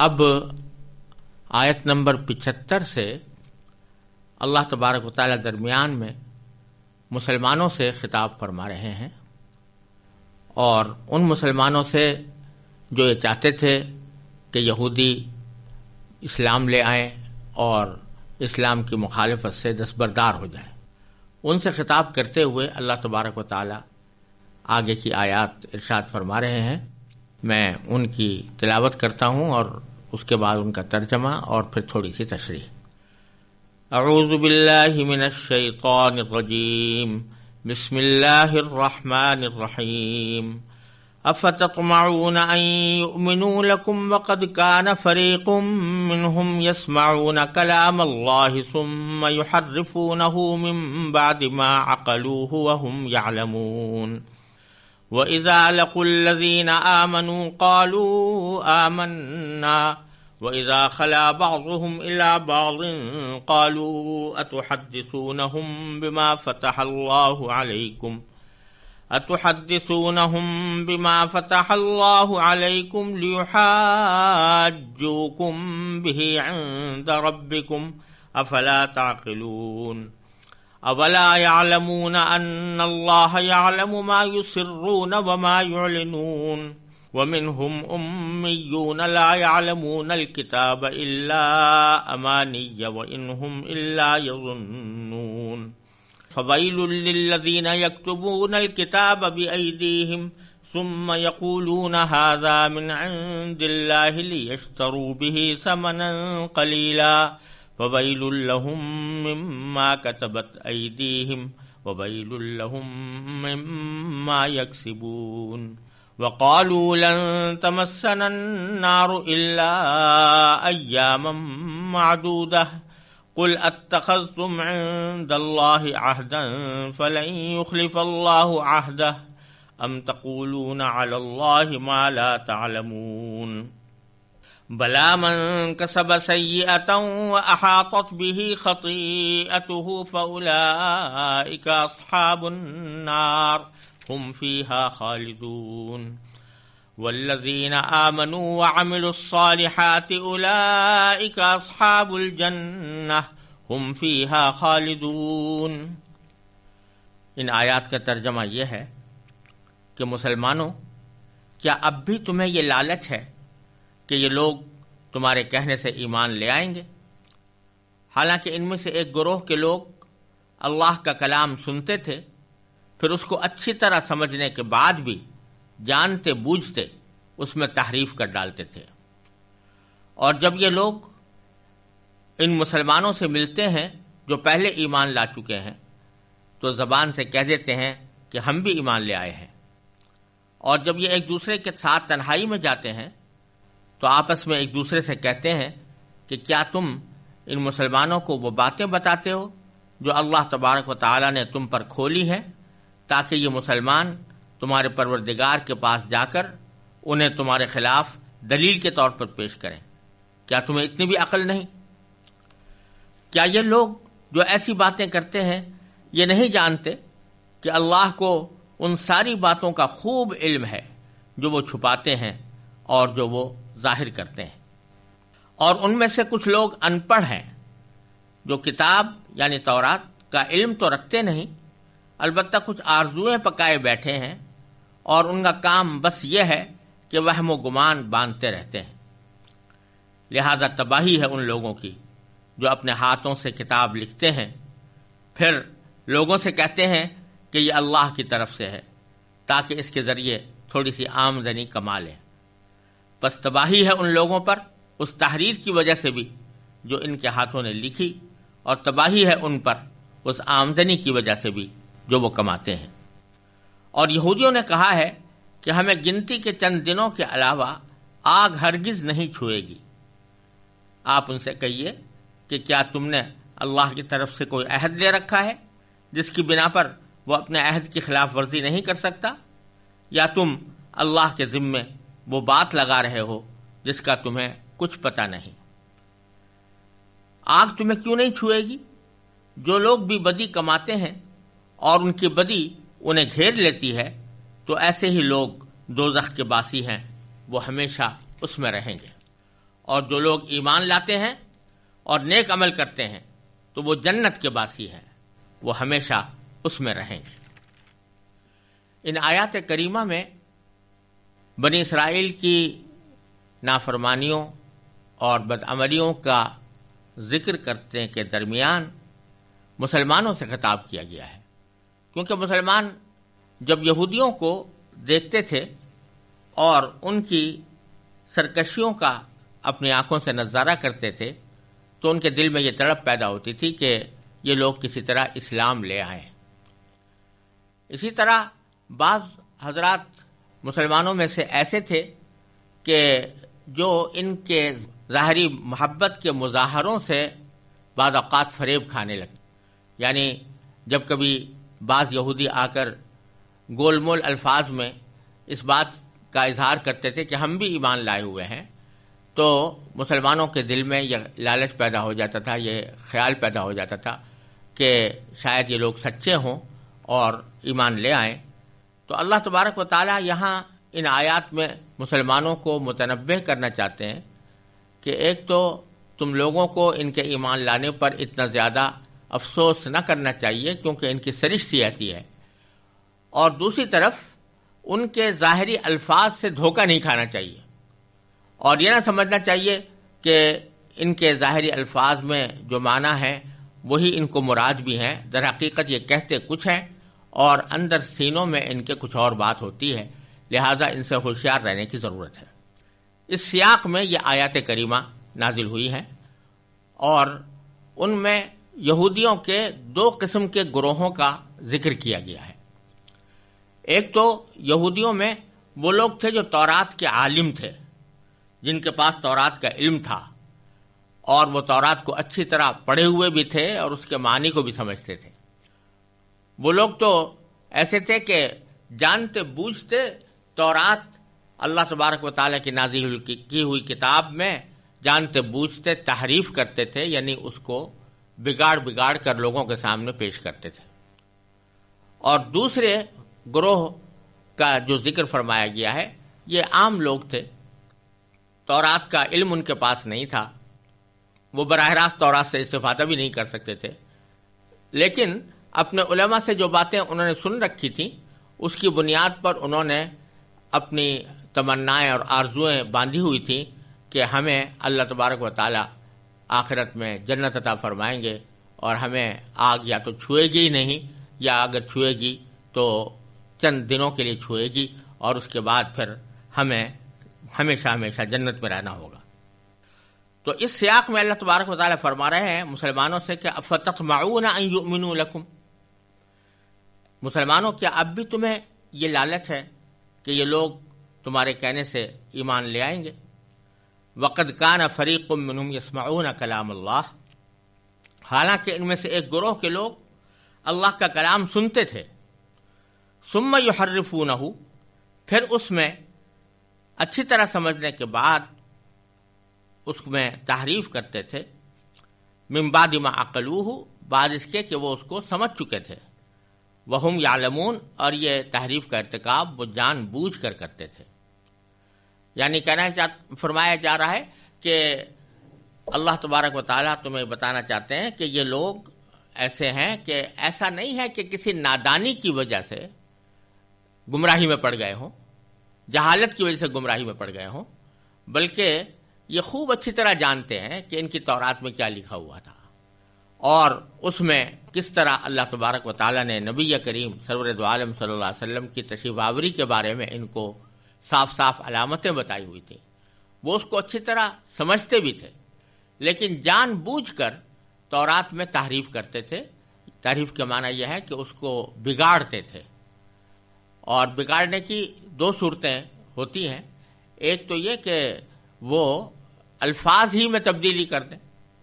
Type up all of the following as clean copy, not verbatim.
اب آیت نمبر 75 سے اللہ تبارک و تعالی درمیان میں مسلمانوں سے خطاب فرما رہے ہیں، اور ان مسلمانوں سے جو یہ چاہتے تھے کہ یہودی اسلام لے آئیں اور اسلام کی مخالفت سے دستبردار ہو جائیں، ان سے خطاب کرتے ہوئے اللہ تبارک و تعالی آگے کی آیات ارشاد فرما رہے ہیں۔ میں ان کی تلاوت کرتا ہوں اور اس کے بعد ان کا ترجمہ اور پھر تھوڑی سی تشریح۔ اعوذ باللہ من الشیطان الرجیم، بسم اللہ الرحمن الرحیم۔ افتطمعون ان یؤمنوا لکم وقد کان فریق منہم یسمعون کلام اللہ ثم یحرفونہ من بعد ما عقلوہ وہم یعلمون۔ وَإِذَا لَقُوا الَّذِينَ آمَنُوا قَالُوا آمَنَّا وَإِذَا خَلَا بَعْضُهُمْ إِلَى بَعْضٍ قَالُوا أَتُحَدِّثُونَهُمْ بِمَا فَتَحَ اللَّهُ عَلَيْكُمْ لِيُحَاجُّوكُمْ بِهِ عِندَ رَبِّكُمْ أَفَلَا تَعْقِلُونَ۔ اولا يعلمون ان اللہ يعلم ما يسرون وما يعلنون ومنهم امیون لا يعلمون الكتاب الا امانی وانهم الا يظنون۔ فویل للذین یکتبون الكتاب بأیدیہم ثم یقولون هذا من عند اللہ لیشتروا به ثمنا قلیلا وَوَيْلٌ لَّهُم مِّمَّا كَتَبَتْ أَيْدِيهِمْ وَوَيْلٌ لَّهُم مِّمَّا يَكْسِبُونَ۔ وَقَالُوا لَن تَمَسَّنَا النَّارُ إِلَّا أَيَّامًا مَّعْدُودَةً قُلْ أَتَّخَذْتُمْ عِندَ اللَّهِ عَهْدًا فَلَن يُخْلِفَ اللَّهُ عَهْدَهُ أَمْ تَقُولُونَ عَلَى اللَّهِ مَا لَا تَعْلَمُونَ۔ بلا من کسب سیئۃ وأحاطت به خطیئته فأولئک اصحاب النار هم فيها خالدون۔ والذین آمنوا وعملوا الصالحات أولئک اصحاب الجنہ هم فيها خالدون۔ ان آیات کا ترجمہ یہ ہے کہ مسلمانوں، کیا اب بھی تمہیں یہ لالچ ہے کہ یہ لوگ تمہارے کہنے سے ایمان لے آئیں گے، حالانکہ ان میں سے ایک گروہ کے لوگ اللہ کا کلام سنتے تھے، پھر اس کو اچھی طرح سمجھنے کے بعد بھی جانتے بوجھتے اس میں تحریف کر ڈالتے تھے۔ اور جب یہ لوگ ان مسلمانوں سے ملتے ہیں جو پہلے ایمان لا چکے ہیں، تو زبان سے کہہ دیتے ہیں کہ ہم بھی ایمان لے آئے ہیں، اور جب یہ ایک دوسرے کے ساتھ تنہائی میں جاتے ہیں تو آپس میں ایک دوسرے سے کہتے ہیں کہ کیا تم ان مسلمانوں کو وہ باتیں بتاتے ہو جو اللہ تبارک و تعالی نے تم پر کھولی ہیں، تاکہ یہ مسلمان تمہارے پروردگار کے پاس جا کر انہیں تمہارے خلاف دلیل کے طور پر پیش کریں۔ کیا تمہیں اتنی بھی عقل نہیں؟ کیا یہ لوگ جو ایسی باتیں کرتے ہیں یہ نہیں جانتے کہ اللہ کو ان ساری باتوں کا خوب علم ہے جو وہ چھپاتے ہیں اور جو وہ ظاہر کرتے ہیں؟ اور ان میں سے کچھ لوگ ان پڑھ ہیں جو کتاب یعنی تورات کا علم تو رکھتے نہیں، البتہ کچھ آرزوئیں پکائے بیٹھے ہیں، اور ان کا کام بس یہ ہے کہ وہم و گمان باندھتے رہتے ہیں۔ لہذا تباہی ہے ان لوگوں کی جو اپنے ہاتھوں سے کتاب لکھتے ہیں، پھر لوگوں سے کہتے ہیں کہ یہ اللہ کی طرف سے ہے تاکہ اس کے ذریعے تھوڑی سی آمدنی کما لیں۔ بس تباہی ہے ان لوگوں پر اس تحریر کی وجہ سے بھی جو ان کے ہاتھوں نے لکھی، اور تباہی ہے ان پر اس آمدنی کی وجہ سے بھی جو وہ کماتے ہیں۔ اور یہودیوں نے کہا ہے کہ ہمیں گنتی کے چند دنوں کے علاوہ آگ ہرگز نہیں چھوئے گی۔ آپ ان سے کہیے کہ کیا تم نے اللہ کی طرف سے کوئی عہد لے رکھا ہے جس کی بنا پر وہ اپنے عہد کی خلاف ورزی نہیں کر سکتا، یا تم اللہ کے ذمے وہ بات لگا رہے ہو جس کا تمہیں کچھ پتہ نہیں؟ آگ تمہیں کیوں نہیں چھوئے گی؟ جو لوگ بھی بدی کماتے ہیں اور ان کی بدی انہیں گھیر لیتی ہے تو ایسے ہی لوگ دوزخ کے باسی ہیں، وہ ہمیشہ اس میں رہیں گے۔ اور جو لوگ ایمان لاتے ہیں اور نیک عمل کرتے ہیں تو وہ جنت کے باسی ہیں، وہ ہمیشہ اس میں رہیں گے۔ ان آیات کریمہ میں بنی اسرائیل کی نافرمانیوں اور بدعملیوں کا ذکر کرنے کے درمیان مسلمانوں سے خطاب کیا گیا ہے، کیونکہ مسلمان جب یہودیوں کو دیکھتے تھے اور ان کی سرکشیوں کا اپنی آنکھوں سے نظارہ کرتے تھے تو ان کے دل میں یہ تڑپ پیدا ہوتی تھی کہ یہ لوگ کسی طرح اسلام لے آئیں۔ اسی طرح بعض حضرات مسلمانوں میں سے ایسے تھے کہ جو ان کے ظاہری محبت کے مظاہروں سے بعض اوقات فریب کھانے لگے، یعنی جب کبھی بعض یہودی آ کر گول مول الفاظ میں اس بات کا اظہار کرتے تھے کہ ہم بھی ایمان لائے ہوئے ہیں، تو مسلمانوں کے دل میں یہ لالچ پیدا ہو جاتا تھا، یہ خیال پیدا ہو جاتا تھا کہ شاید یہ لوگ سچے ہوں اور ایمان لے آئیں۔ تو اللہ تبارک و تعالی یہاں ان آیات میں مسلمانوں کو متنبہ کرنا چاہتے ہیں کہ ایک تو تم لوگوں کو ان کے ایمان لانے پر اتنا زیادہ افسوس نہ کرنا چاہیے کیونکہ ان کی سرشت ایسی ہے، اور دوسری طرف ان کے ظاہری الفاظ سے دھوکہ نہیں کھانا چاہیے، اور یہ نہ سمجھنا چاہیے کہ ان کے ظاہری الفاظ میں جو معنی ہے وہی ان کو مراد بھی ہیں، در حقیقت یہ کہتے کچھ ہیں اور اندر سینوں میں ان کے کچھ اور بات ہوتی ہے، لہذا ان سے ہوشیار رہنے کی ضرورت ہے۔ اس سیاق میں یہ آیات کریمہ نازل ہوئی ہیں، اور ان میں یہودیوں کے دو قسم کے گروہوں کا ذکر کیا گیا ہے۔ ایک تو یہودیوں میں وہ لوگ تھے جو تورات کے عالم تھے، جن کے پاس تورات کا علم تھا اور وہ تورات کو اچھی طرح پڑھے ہوئے بھی تھے اور اس کے معنی کو بھی سمجھتے تھے۔ وہ لوگ تو ایسے تھے کہ جانتے بوجھتے تورات اللہ تبارک و تعالیٰ کی نازل کی ہوئی کتاب میں جانتے بوجھتے تحریف کرتے تھے، یعنی اس کو بگاڑ کر لوگوں کے سامنے پیش کرتے تھے۔ اور دوسرے گروہ کا جو ذکر فرمایا گیا ہے یہ عام لوگ تھے، تورات کا علم ان کے پاس نہیں تھا، وہ براہ راست تورات سے استفادہ بھی نہیں کر سکتے تھے، لیکن اپنے علماء سے جو باتیں انہوں نے سن رکھی تھیں اس کی بنیاد پر انہوں نے اپنی تمنائیں اور آرزوئیں باندھی ہوئی تھیں کہ ہمیں اللہ تبارک و تعالی آخرت میں جنت عطا فرمائیں گے اور ہمیں آگ یا تو چھوئے گی نہیں، یا اگر چھوئے گی تو چند دنوں کے لیے چھوئے گی، اور اس کے بعد پھر ہمیں ہمیشہ جنت میں رہنا ہوگا۔ تو اس سیاق میں اللہ تبارک و تعالی فرما رہے ہیں مسلمانوں سے کہ افتطمعون ان یؤمنوا لکم، مسلمانوں کیا اب بھی تمہیں یہ لالچ ہے کہ یہ لوگ تمہارے کہنے سے ایمان لے آئیں گے؟ وقد کان فریق منہم یسمعون کلام اللہ، حالانکہ ان میں سے ایک گروہ کے لوگ اللہ کا کلام سنتے تھے، ثم یحرفونہ، پھر اس میں اچھی طرح سمجھنے کے بعد اس میں تحریف کرتے تھے، من بعد ما عقلوہ، بعد اس کے کہ وہ اس کو سمجھ چکے تھے، وہم یعلمون، اور یہ تحریف کا ارتکاب وہ جان بوجھ کر کرتے تھے۔ یعنی فرمایا جا رہا ہے کہ اللہ تبارک و تعالیٰ تمہیں بتانا چاہتے ہیں کہ یہ لوگ ایسے ہیں کہ ایسا نہیں ہے کہ کسی نادانی کی وجہ سے گمراہی میں پڑ گئے ہوں، جہالت کی وجہ سے گمراہی میں پڑ گئے ہوں، بلکہ یہ خوب اچھی طرح جانتے ہیں کہ ان کی تورات میں کیا لکھا ہوا تھا اور اس میں کس طرح اللہ تبارک و تعالیٰ نے نبی کریم سرور دو عالم صلی اللہ علیہ وسلم کی تشریف آوری کے بارے میں ان کو صاف صاف علامتیں بتائی ہوئی تھیں، وہ اس کو اچھی طرح سمجھتے بھی تھے، لیکن جان بوجھ کر تورات میں تحریف کرتے تھے۔ تحریف کے معنی یہ ہے کہ اس کو بگاڑتے تھے، اور بگاڑنے کی دو صورتیں ہوتی ہیں، ایک تو یہ کہ وہ الفاظ ہی میں تبدیلی کر دیں،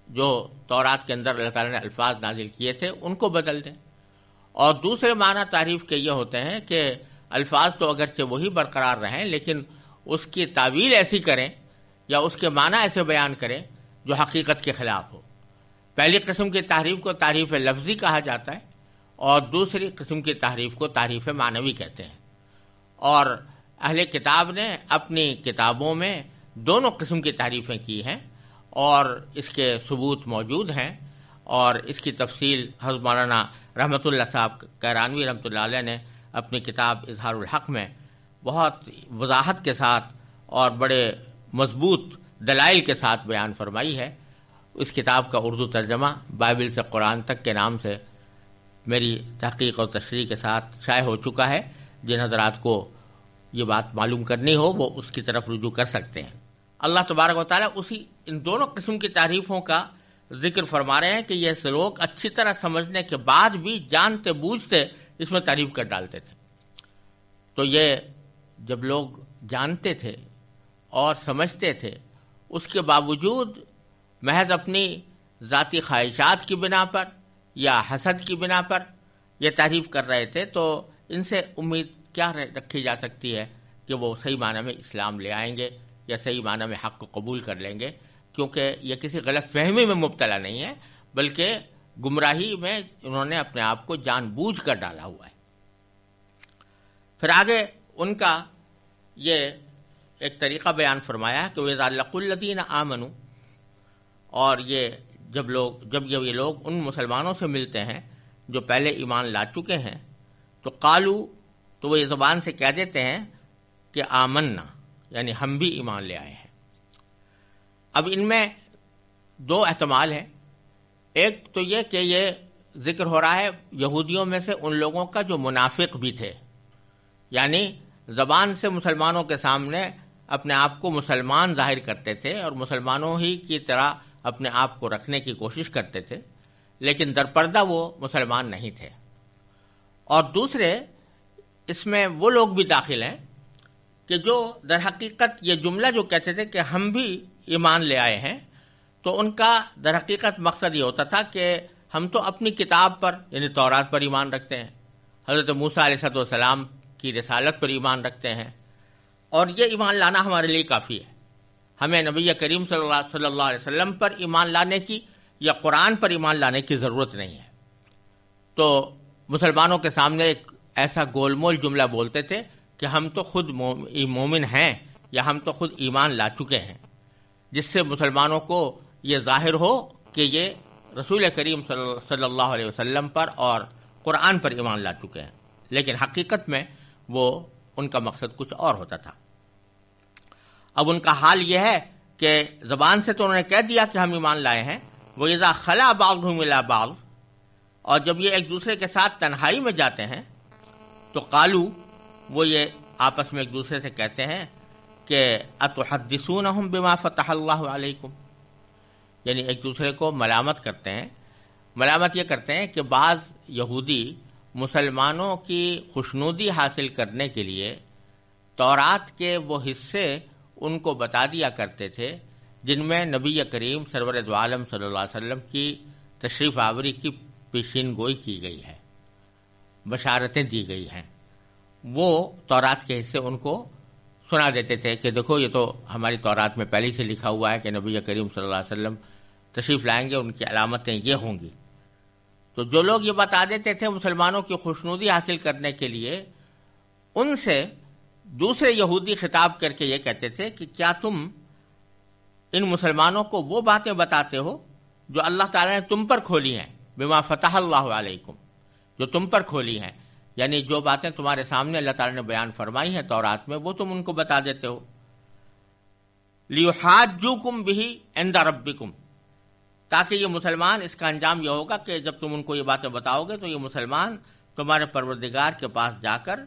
جو تورات کے اندر اللہ تعالیٰ نے الفاظ نازل کیے تھے ان کو بدل دیں، اور دوسرے معنی تعریف کے یہ ہوتے ہیں کہ الفاظ تو اگرچہ وہی برقرار رہیں لیکن اس کی تعویل ایسی کریں یا اس کے معنی ایسے بیان کریں جو حقیقت کے خلاف ہو۔ پہلی قسم کی تحریف کو تحریف لفظی کہا جاتا ہے اور دوسری قسم کی تحریف کو تحریف معنوی کہتے ہیں، اور اہل کتاب نے اپنی کتابوں میں دونوں قسم کی تعریفیں کی ہیں اور اس کے ثبوت موجود ہیں، اور اس کی تفصیل حضرت مولانا رحمۃ اللہ صاحب کیرانوی رحمۃ اللہ علیہ نے اپنی کتاب اظہار الحق میں بہت وضاحت کے ساتھ اور بڑے مضبوط دلائل کے ساتھ بیان فرمائی ہے۔ اس کتاب کا اردو ترجمہ بائبل سے قرآن تک کے نام سے میری تحقیق اور تشریح کے ساتھ شائع ہو چکا ہے۔ جن حضرات کو یہ بات معلوم کرنی ہو وہ اس کی طرف رجوع کر سکتے ہیں۔ اللہ تبارک و تعالیٰ ان دونوں قسم کی تعریفوں کا ذکر فرما رہے ہیں کہ یہ لوگ اچھی طرح سمجھنے کے بعد بھی جانتے بوجھتے اس میں تعریف کر ڈالتے تھے۔ تو یہ جب لوگ جانتے تھے اور سمجھتے تھے، اس کے باوجود محض اپنی ذاتی خواہشات کی بنا پر یا حسد کی بنا پر یہ تعریف کر رہے تھے، تو ان سے امید کیا رکھی جا سکتی ہے کہ وہ صحیح معنی میں اسلام لے آئیں گے یا صحیح معنی میں حق کو قبول کر لیں گے، کیونکہ یہ کسی غلط فہمی میں مبتلا نہیں ہے، بلکہ گمراہی میں انہوں نے اپنے آپ کو جان بوجھ کر ڈالا ہوا ہے۔ پھر آگے ان کا یہ ایک طریقہ بیان فرمایا کہ وَإِذَا لَقُوا الَّذِينَ آمَنُوا، اور جب یہ لوگ ان مسلمانوں سے ملتے ہیں جو پہلے ایمان لا چکے ہیں، تو قالو، تو وہ یہ زبان سے کہہ دیتے ہیں کہ آمنا، یعنی ہم بھی ایمان لے آئے ہیں۔ اب ان میں دو احتمال ہیں۔ ایک تو یہ کہ یہ ذکر ہو رہا ہے یہودیوں میں سے ان لوگوں کا جو منافق بھی تھے، یعنی زبان سے مسلمانوں کے سامنے اپنے آپ کو مسلمان ظاہر کرتے تھے اور مسلمانوں ہی کی طرح اپنے آپ کو رکھنے کی کوشش کرتے تھے، لیکن درپردہ وہ مسلمان نہیں تھے۔ اور دوسرے، اس میں وہ لوگ بھی داخل ہیں کہ جو در حقیقت یہ جملہ جو کہتے تھے کہ ہم بھی ایمان لے آئے ہیں، تو ان کا در حقیقت مقصد یہ ہوتا تھا کہ ہم تو اپنی کتاب پر یعنی تورات پر ایمان رکھتے ہیں، حضرت موسیٰ علیہ السلام کی رسالت پر ایمان رکھتے ہیں، اور یہ ایمان لانا ہمارے لیے کافی ہے۔ ہمیں نبی کریم صلی اللہ علیہ وسلم پر ایمان لانے کی یا قرآن پر ایمان لانے کی ضرورت نہیں ہے۔ تو مسلمانوں کے سامنے ایک ایسا گول مول جملہ بولتے تھے کہ ہم تو خود مومن ہیں یا ہم تو خود ایمان لا چکے ہیں، جس سے مسلمانوں کو یہ ظاہر ہو کہ یہ رسول کریم صلی اللہ علیہ وسلم پر اور قرآن پر ایمان لا چکے ہیں، لیکن حقیقت میں وہ ان کا مقصد کچھ اور ہوتا تھا۔ اب ان کا حال یہ ہے کہ زبان سے تو انہوں نے کہہ دیا کہ ہم ایمان لائے ہیں، وَإِذَا خَلَا بَعْضُهُمْ إِلَىٰ بَعْضٍ، اور جب یہ ایک دوسرے کے ساتھ تنہائی میں جاتے ہیں تو قالو، وہ یہ آپس میں ایک دوسرے سے کہتے ہیں کہ أَتُحَدِّثُونَهُمْ بِمَا فَتَحَ اللَّهُ عَلَيْكُمْ، یعنی ایک دوسرے کو ملامت کرتے ہیں۔ ملامت یہ کرتے ہیں کہ بعض یہودی مسلمانوں کی خوشنودی حاصل کرنے کے لیے تورات کے وہ حصے ان کو بتا دیا کرتے تھے جن میں نبی کریم سرور دو عالم صلی اللہ علیہ وسلم کی تشریف آوری کی پیشین گوئی کی گئی ہے، بشارتیں دی گئی ہیں۔ وہ تورات کے حصے ان کو سنا دیتے تھے کہ دیکھو یہ تو ہماری تورات میں پہلے سے لکھا ہوا ہے کہ نبی کریم صلی اللہ علیہ وسلم تشریف لائیں گے، ان کی علامتیں یہ ہوں گی۔ تو جو لوگ یہ بتا دیتے تھے مسلمانوں کی خوشنودی حاصل کرنے کے لیے، ان سے دوسرے یہودی خطاب کر کے یہ کہتے تھے کہ کیا تم ان مسلمانوں کو وہ باتیں بتاتے ہو جو اللہ تعالیٰ نے تم پر کھولی ہیں، بما فتح اللہ علیکم، جو تم پر کھولی ہیں، یعنی جو باتیں تمہارے سامنے اللہ تعالیٰ نے بیان فرمائی ہیں تورات میں، وہ تم ان کو بتا دیتے ہو۔ لیحاجوکم بہ عند ربکم، تاکہ یہ مسلمان، اس کا انجام یہ ہوگا کہ جب تم ان کو یہ باتیں بتاؤ گے تو یہ مسلمان تمہارے پروردگار کے پاس جا کر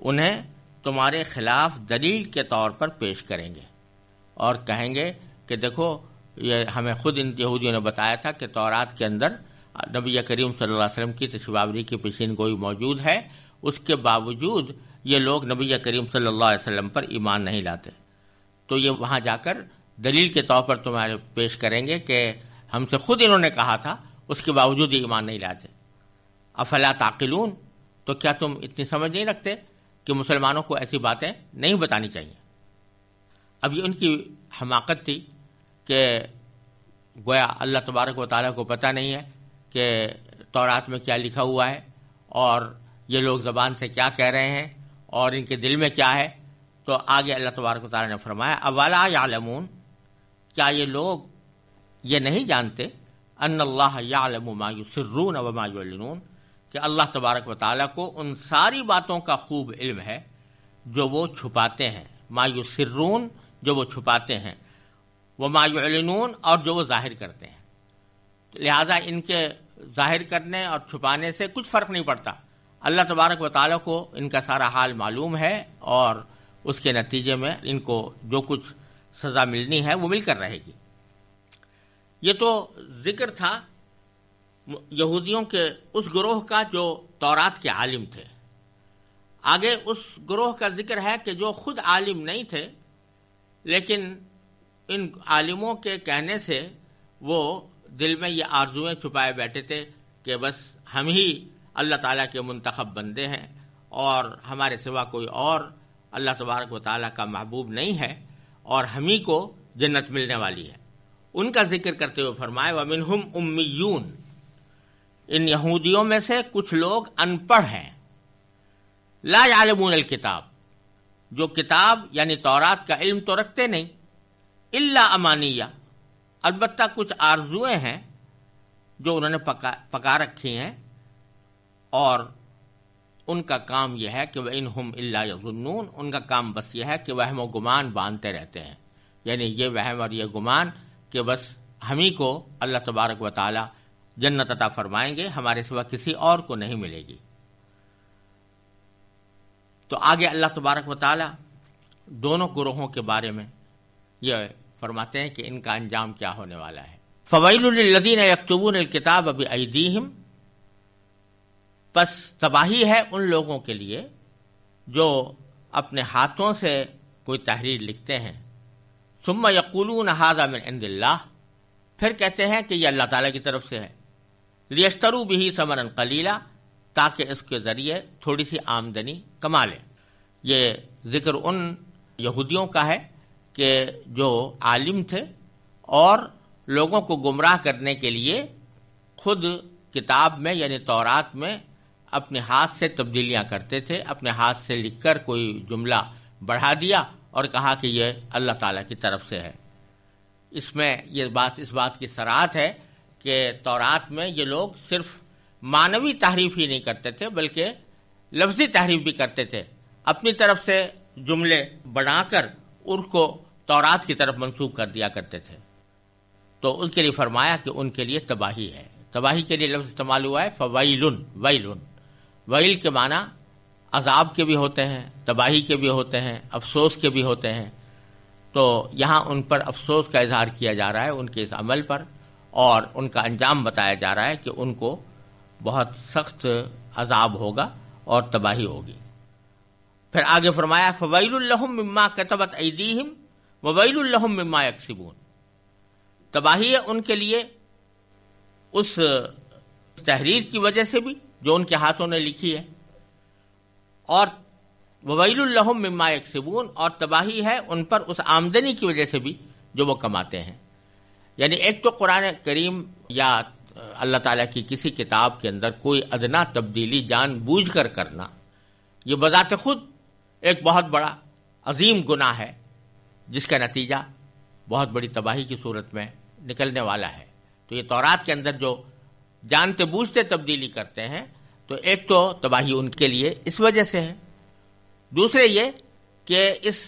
انہیں تمہارے خلاف دلیل کے طور پر پیش کریں گے اور کہیں گے کہ دیکھو یہ ہمیں خود ان یہودیوں نے بتایا تھا کہ تورات کے اندر نبی کریم صلی اللہ علیہ وسلم کی تشریف آوری کی پیشین گوئی موجود ہے، اس کے باوجود یہ لوگ نبی کریم صلی اللہ علیہ وسلم پر ایمان نہیں لاتے، تو یہ وہاں جا کر دلیل کے طور پر تمہارے پیش کریں گے کہ ہم سے خود انہوں نے کہا تھا، اس کے باوجود یہ ایمان نہیں لاتے۔ افلا تعقلون، تو کیا تم اتنی سمجھ نہیں رکھتے کہ مسلمانوں کو ایسی باتیں نہیں بتانی چاہیے؟ اب یہ ان کی حماقت تھی کہ گویا اللہ تبارک و تعالیٰ کو پتہ نہیں ہے کہ تورات میں کیا لکھا ہوا ہے اور یہ لوگ زبان سے کیا کہہ رہے ہیں اور ان کے دل میں کیا ہے، تو آگے اللہ تبارک و تعالیٰ نے فرمایا اولا یعلمون، کیا یہ لوگ یہ نہیں جانتے ان اللہ یعلم ما یسرون و ما یعلنون، کہ اللہ تبارک و تعالیٰ کو ان ساری باتوں کا خوب علم ہے جو وہ چھپاتے ہیں، ما یسرون جو وہ چھپاتے ہیں، وما یعلنون اور جو وہ ظاہر کرتے ہیں۔ لہذا ان کے ظاہر کرنے اور چھپانے سے کچھ فرق نہیں پڑتا، اللہ تبارک و تعالیٰ کو ان کا سارا حال معلوم ہے، اور اس کے نتیجے میں ان کو جو کچھ سزا ملنی ہے وہ مل کر رہے گی۔ یہ تو ذکر تھا یہودیوں کے اس گروہ کا جو تورات کے عالم تھے۔ آگے اس گروہ کا ذکر ہے کہ جو خود عالم نہیں تھے، لیکن ان عالموں کے کہنے سے وہ دل میں یہ آرزویں چھپائے بیٹھے تھے کہ بس ہم ہی اللہ تعالیٰ کے منتخب بندے ہیں، اور ہمارے سوا کوئی اور اللہ تبارک و تعالیٰ کا محبوب نہیں ہے، اور ہم ہی کو جنت ملنے والی ہے۔ ان کا ذکر کرتے ہوئے فرمائے وَمِنْهُمْ أُمِّيُّونَ، ان یہودیوں میں سے کچھ لوگ ان پڑھ ہیں، لا یعلمون الکتاب، جو کتاب یعنی تورات کا علم تو رکھتے نہیں، الا امانیہ، البتہ کچھ آرزویں ہیں جو انہوں نے پکا رکھی ہیں، اور ان کا کام یہ ہے کہ وَإِنْهُمْ إِلَّا يَظُنُّونَ، ان کا کام بس یہ ہے کہ وہم و گمان باندھتے رہتے ہیں، یعنی یہ وہم اور یہ گمان کہ بس ہم ہی کو اللہ تبارک و تعالی جنت عطا فرمائیں گے، ہمارے سوا کسی اور کو نہیں ملے گی۔ تو آگے اللہ تبارک و تعالی دونوں گروہوں کے بارے میں یہ فرماتے ہیں کہ ان کا انجام کیا ہونے والا ہے۔ فَوَيْلٌ لِّلَّذِينَ يَكْتُبُونَ الْكِتَابَ بِأَيْدِيهِمْ، پس تباہی ہے ان لوگوں کے لیے جو اپنے ہاتھوں سے کوئی تحریر لکھتے ہیں، ثُمَّ يَقُولُونَ هَذَا مِنْ عِنْدِ اللَّهِ، پھر کہتے ہیں کہ یہ اللہ تعالیٰ کی طرف سے ہے، لِيَشْتَرُوا بِهِ ثَمَنًا قَلِيلًا، تاکہ اس کے ذریعے تھوڑی سی آمدنی کما لیں۔ یہ ذکر ان یہودیوں کا ہے کہ جو عالم تھے اور لوگوں کو گمراہ کرنے کے لیے خود کتاب میں یعنی تورات میں اپنے ہاتھ سے تبدیلیاں کرتے تھے، اپنے ہاتھ سے لکھ کر کوئی جملہ بڑھا دیا اور کہا کہ یہ اللہ تعالیٰ کی طرف سے ہے۔ اس میں اس بات کی صراحت ہے کہ تورات میں یہ لوگ صرف معنوی تحریف ہی نہیں کرتے تھے بلکہ لفظی تحریف بھی کرتے تھے، اپنی طرف سے جملے بنا کر ان کو تورات کی طرف منسوب کر دیا کرتے تھے۔ تو ان کے لیے فرمایا کہ ان کے لیے تباہی ہے۔ تباہی کے لیے لفظ استعمال ہوا ہے فویلن، ویلن، ویل کے معنی عذاب کے بھی ہوتے ہیں، تباہی کے بھی ہوتے ہیں، افسوس کے بھی ہوتے ہیں۔ تو یہاں ان پر افسوس کا اظہار کیا جا رہا ہے ان کے اس عمل پر، اور ان کا انجام بتایا جا رہا ہے کہ ان کو بہت سخت عذاب ہوگا اور تباہی ہوگی۔ پھر آگے فرمایا فَوَيْلٌ لَّهُم مِّمَّا كَتَبَتْ أَيْدِيهِمْ وَوَيْلٌ لَّهُم مِّمَّا يَكْسِبُونَ، تباہی ہے ان کے لیے اس تحریر کی وجہ سے بھی جو ان کے ہاتھوں نے لکھی ہے، اور وَوَيْلٌ لَّهُم مِّمَّا يَكْسِبُونَ، اور تباہی ہے ان پر اس آمدنی کی وجہ سے بھی جو وہ کماتے ہیں۔ یعنی ایک تو قرآن کریم یا اللہ تعالیٰ کی کسی کتاب کے اندر کوئی ادنا تبدیلی جان بوجھ کر کرنا، یہ بذات خود ایک بہت بڑا عظیم گناہ ہے جس کا نتیجہ بہت بڑی تباہی کی صورت میں نکلنے والا ہے۔ تو یہ تورات کے اندر جو جانتے بوجھتے تبدیلی کرتے ہیں تو ایک تو تباہی ان کے لیے اس وجہ سے ہے، دوسرے یہ کہ اس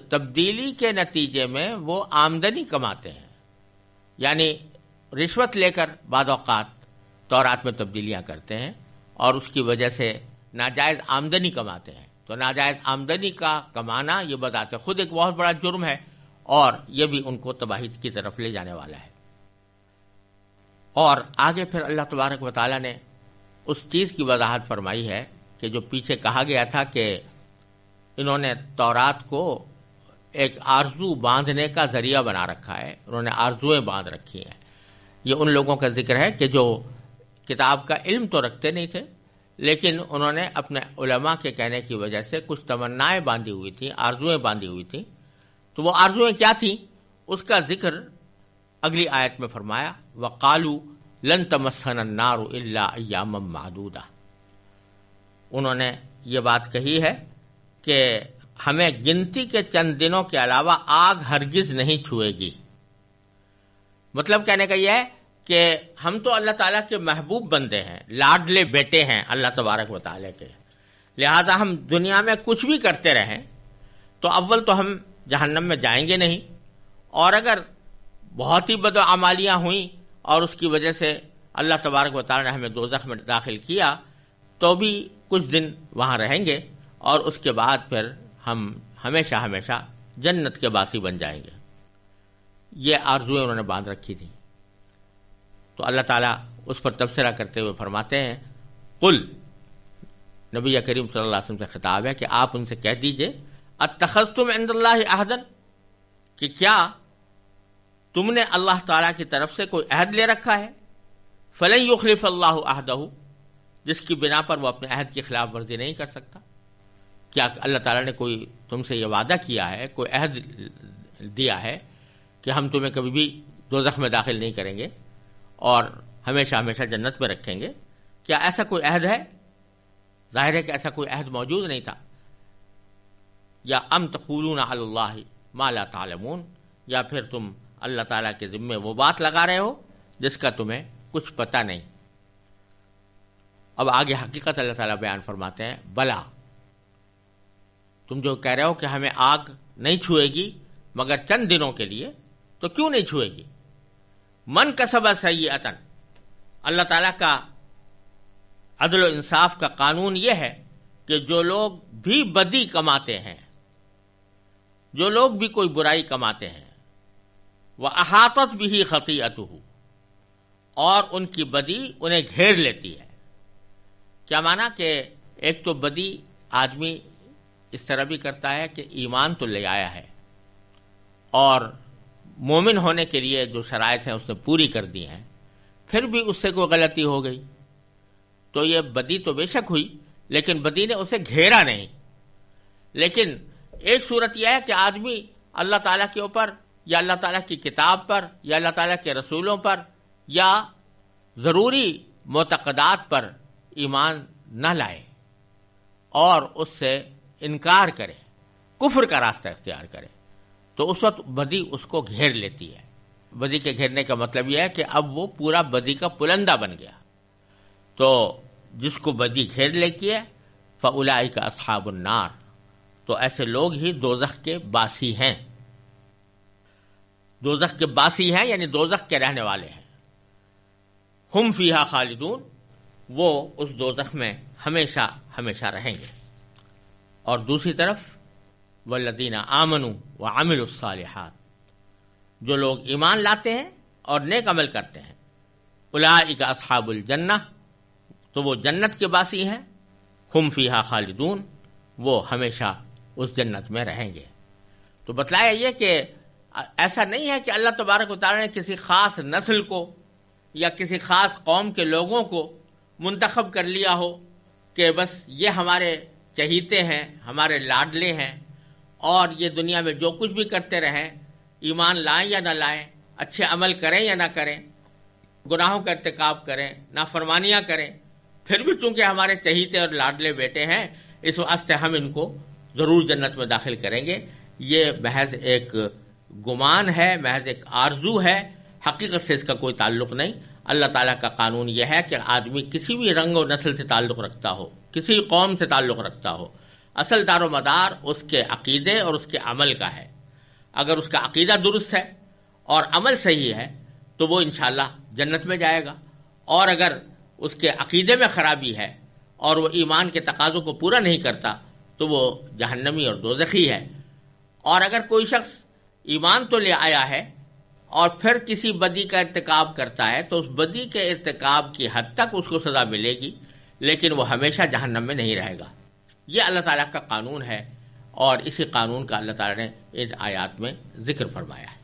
تبدیلی کے نتیجے میں وہ آمدنی کماتے ہیں، یعنی رشوت لے کر بعض اوقات تورات میں تبدیلیاں کرتے ہیں اور اس کی وجہ سے ناجائز آمدنی کماتے ہیں۔ تو ناجائز آمدنی کا کمانا یہ بذات خود ایک بہت بڑا جرم ہے، اور یہ بھی ان کو تباہی کی طرف لے جانے والا ہے۔ اور آگے پھر اللہ تبارک و تعالیٰ نے اس چیز کی وضاحت فرمائی ہے کہ جو پیچھے کہا گیا تھا کہ انہوں نے تورات کو ایک آرزو باندھنے کا ذریعہ بنا رکھا ہے، انہوں نے آرزویں باندھ رکھی ہیں۔ یہ ان لوگوں کا ذکر ہے کہ جو کتاب کا علم تو رکھتے نہیں تھے، لیکن انہوں نے اپنے علماء کے کہنے کی وجہ سے کچھ تمنائیں باندھی ہوئی تھیں، آرزویں باندھی ہوئی تھیں۔ تو وہ آرزویں کیا تھیں اس کا ذکر اگلی آیت میں فرمایا وَقَالُوا لَن تَمَسَّنَا النَّارُ إِلَّا أَيَّامًا مَّعْدُودَةً، انہوں نے یہ بات کہی ہے کہ ہمیں گنتی کے چند دنوں کے علاوہ آگ ہرگز نہیں چھوئے گی۔ مطلب کہنے کا یہ ہے کہ ہم تو اللہ تعالیٰ کے محبوب بندے ہیں، لاڈلے بیٹے ہیں اللہ تبارک و تعالیٰ کے، لہذا ہم دنیا میں کچھ بھی کرتے رہیں تو اول تو ہم جہنم میں جائیں گے نہیں، اور اگر بہت ہی بدعمالیاں ہوئیں اور اس کی وجہ سے اللہ تبارک و تعالیٰ نے ہمیں دوزخ میں داخل کیا تو بھی کچھ دن وہاں رہیں گے، اور اس کے بعد پھر ہم ہمیشہ ہمیشہ جنت کے باسی بن جائیں گے۔ یہ آرزویں انہوں نے باندھ رکھی تھی۔ تو اللہ تعالیٰ اس پر تبصرہ کرتے ہوئے فرماتے ہیں، قل، نبی کریم صلی اللہ علیہ وسلم سے خطاب ہے کہ آپ ان سے کہہ دیجئے، اتخذتم عند اللہ عہدا، کہ کیا تم نے اللہ تعالیٰ کی طرف سے کوئی عہد لے رکھا ہے، فلن یخلف اللہ عہدہ، جس کی بنا پر وہ اپنے عہد کی خلاف ورزی نہیں کر سکتا۔ کیا اللہ تعالیٰ نے کوئی تم سے یہ وعدہ کیا ہے، کوئی عہد دیا ہے کہ ہم تمہیں کبھی بھی دوزخ میں داخل نہیں کریں گے اور ہمیشہ ہمیشہ جنت میں رکھیں گے؟ کیا ایسا کوئی عہد ہے؟ ظاہر ہے کہ ایسا کوئی عہد موجود نہیں تھا۔ یا ام تقولون علی اللہ ما لا تعلمون، یا پھر تم اللہ تعالیٰ کے ذمے وہ بات لگا رہے ہو جس کا تمہیں کچھ پتہ نہیں۔ اب آگے حقیقت اللہ تعالیٰ بیان فرماتے ہیں، بلا، تم جو کہہ رہے ہو کہ ہمیں آگ نہیں چھوئے گی مگر چند دنوں کے لیے، تو کیوں نہیں چھوئے گی؟ من کسب سیئۃ، اللہ تعالیٰ کا عدل و انصاف کا قانون یہ ہے کہ جو لوگ بھی بدی کماتے ہیں، جو لوگ بھی کوئی برائی کماتے ہیں، وَأَحَاطَتْ بِهِ خَطِيئَتُهُ، اور ان کی بدی انہیں گھیر لیتی ہے۔ کیا معنی کہ ایک تو بدی آدمی اس طرح بھی کرتا ہے کہ ایمان تو لے آیا ہے اور مومن ہونے کے لیے جو شرائط ہیں اس نے پوری کر دی ہیں، پھر بھی اس سے کوئی غلطی ہو گئی تو یہ بدی تو بے شک ہوئی، لیکن بدی نے اسے گھیرا نہیں۔ لیکن ایک صورت یہ ہے کہ آدمی اللہ تعالیٰ کے اوپر یا اللہ تعالیٰ کی کتاب پر یا اللہ تعالیٰ کے رسولوں پر یا ضروری معتقدات پر ایمان نہ لائے اور اس سے انکار کرے، کفر کا راستہ اختیار کرے، تو اس وقت بدی اس کو گھیر لیتی ہے۔ بدی کے گھیرنے کا مطلب یہ ہے کہ اب وہ پورا بدی کا پلندہ بن گیا۔ تو جس کو بدی گھیر لیتی ہے فَأُولَئِكَ أَصْحَابُ النَّارِ، تو ایسے لوگ ہی دوزخ کے باسی ہیں۔ دوزخ کے باسی ہیں یعنی دوزخ کے رہنے والے ہیں۔ ہم فیہا خالدون، وہ اس دوزخ میں ہمیشہ ہمیشہ رہیں گے۔ اور دوسری طرف والذین آمنوا وعملوا الصالحات، جو لوگ ایمان لاتے ہیں اور نیک عمل کرتے ہیں، اولئک اصحاب الجنہ، تو وہ جنت کے باسی ہیں، ہم فیہا خالدون، وہ ہمیشہ اس جنت میں رہیں گے۔ تو بتلایا یہ کہ ایسا نہیں ہے کہ اللہ تبارک و تعالیٰ نے کسی خاص نسل کو یا کسی خاص قوم کے لوگوں کو منتخب کر لیا ہو کہ بس یہ ہمارے چہیتے ہیں، ہمارے لاڈلے ہیں، اور یہ دنیا میں جو کچھ بھی کرتے رہیں، ایمان لائیں یا نہ لائیں، اچھے عمل کریں یا نہ کریں، گناہوں کا ارتکاب کریں، نافرمانیاں کریں، پھر بھی چونکہ ہمارے چہیتے اور لاڈلے بیٹے ہیں اس واسطے ہم ان کو ضرور جنت میں داخل کریں گے۔ یہ محض ایک گمان ہے، محض ایک آرزو ہے، حقیقت سے اس کا کوئی تعلق نہیں۔ اللہ تعالیٰ کا قانون یہ ہے کہ آدمی کسی بھی رنگ و نسل سے تعلق رکھتا ہو، کسی قوم سے تعلق رکھتا ہو، اصل دار و مدار اس کے عقیدے اور اس کے عمل کا ہے۔ اگر اس کا عقیدہ درست ہے اور عمل صحیح ہے تو وہ انشاءاللہ جنت میں جائے گا، اور اگر اس کے عقیدے میں خرابی ہے اور وہ ایمان کے تقاضوں کو پورا نہیں کرتا تو وہ جہنمی اور دوزخی ہے۔ اور اگر کوئی شخص ایمان تو لے آیا ہے اور پھر کسی بدی کا ارتکاب کرتا ہے تو اس بدی کے ارتکاب کی حد تک اس کو سزا ملے گی، لیکن وہ ہمیشہ جہنم میں نہیں رہے گا۔ یہ اللہ تعالیٰ کا قانون ہے، اور اسی قانون کا اللہ تعالیٰ نے ان آیات میں ذکر فرمایا ہے۔